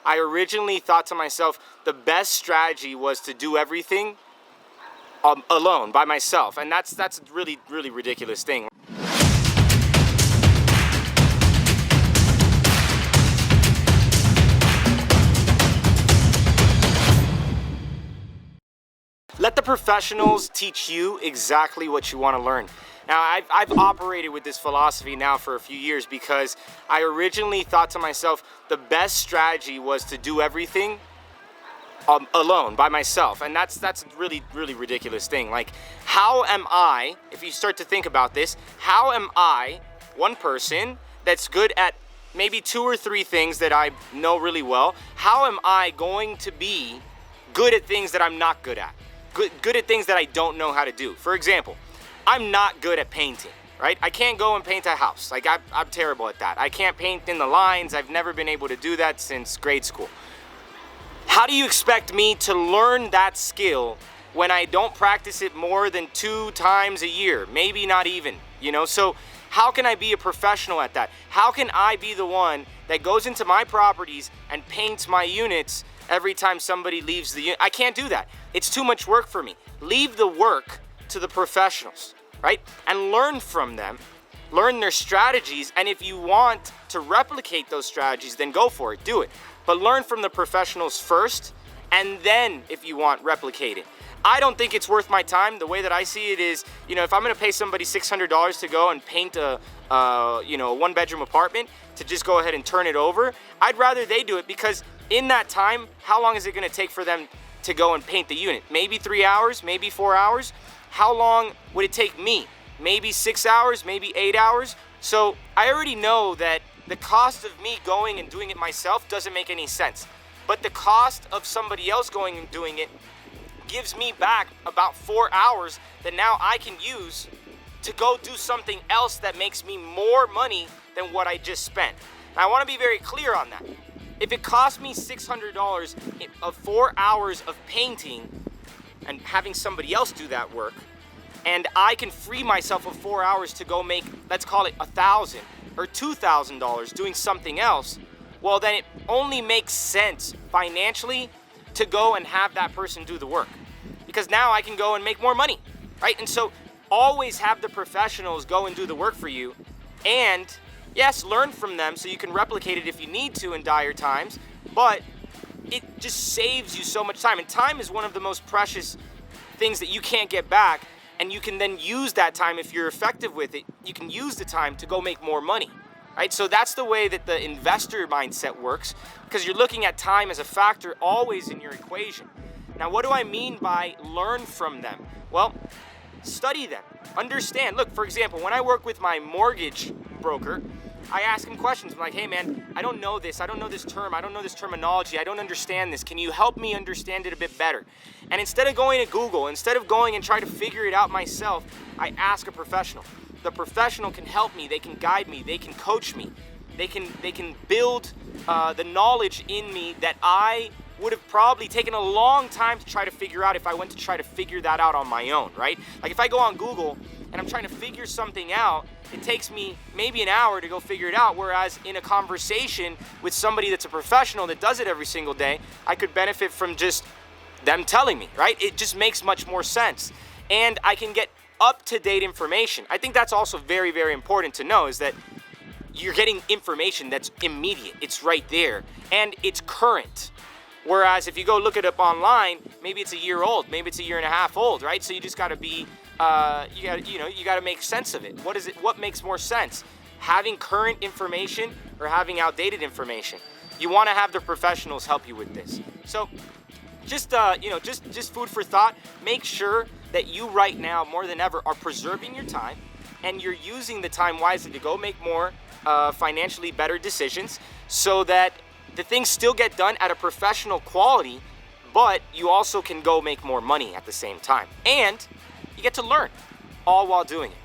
I originally thought to myself, the best strategy was to do everything alone, by myself. And that's a really, really ridiculous thing. Let the professionals teach you exactly what you want to learn. Now, I've operated with this philosophy now for a few years because I originally thought to myself, the best strategy was to do everything alone, by myself. And that's a really, really ridiculous thing. Like, how am I, if you start to think about this, how am I, one person that's good at maybe 2 or 3 things that I know really well, how am I going to be good at things that I'm not good at? Good at things that I don't know how to do. For example, I'm not good at painting, right? I can't go and paint a house. Like, I'm terrible at that. I can't paint in the lines. I've never been able to do that since grade school. How do you expect me to learn that skill when I don't practice it more than 2 times a year? Maybe not even, you know? So how can I be a professional at that? How can I be the one that goes into my properties and paints my units every time somebody leaves the unit? I can't do that. It's too much work for me. Leave the work to the professionals, right? And learn from them, learn their strategies, and if you want to replicate those strategies, then go for it, do it. But learn from the professionals first, and then if you want, replicate it. I don't think it's worth my time. The way that I see it is, you know, if I'm gonna pay somebody $600 to go and paint a 1-bedroom apartment, to just go ahead and turn it over, I'd rather they do it, because in that time, how long is it gonna take for them to go and paint the unit? Maybe 3 hours, maybe 4 hours. How long would it take me? Maybe 6 hours, maybe 8 hours. So I already know that the cost of me going and doing it myself doesn't make any sense. But the cost of somebody else going and doing it gives me back about 4 hours that now I can use to go do something else that makes me more money than what I just spent. Now, I want to be very clear on that. If it cost me $600 of 4 hours of painting and having somebody else do that work, and I can free myself of 4 hours to go make, let's call it $1,000 or $2,000 doing something else, well, then it only makes sense financially to go and have that person do the work, because now I can go and make more money, right? And so always have the professionals go and do the work for you, and yes, learn from them so you can replicate it if you need to in dire times, but it just saves you so much time. And time is one of the most precious things that you can't get back, and you can then use that time, if you're effective with it, you can use the time to go make more money, right? So that's the way that the investor mindset works, because you're looking at time as a factor always in your equation. Now, what do I mean by learn from them? Well, study them, understand. Look, for example, when I work with my mortgage broker, I ask him questions. I'm like, hey man, I don't know this. I don't know this term. I don't know this terminology. I don't understand this. Can you help me understand it a bit better? And instead of going to Google, instead of going and trying to figure it out myself, I ask a professional. The professional can help me. They can guide me. They can coach me. They can build the knowledge in me that I would have probably taken a long time to try to figure out if I went to try to figure that out on my own, right? Like, if I go on Google and I'm trying to figure something out, it takes me maybe an hour to go figure it out, whereas in a conversation with somebody that's a professional that does it every single day, I could benefit from just them telling me, right? It just makes much more sense. And I can get up-to-date information. I think that's also very, very important to know, is that you're getting information that's immediate. It's right there, and it's current. Whereas if you go look it up online, maybe it's a year old, maybe it's a year and a half old, right? So you just got to be, you got to make sense of it. What makes more sense? Having current information or having outdated information? You want to have the professionals help you with this. So just food for thought. Make sure that you right now, more than ever, are preserving your time, and you're using the time wisely to go make more financially better decisions, so that the things still get done at a professional quality, but you also can go make more money at the same time. And you get to learn, all while doing it.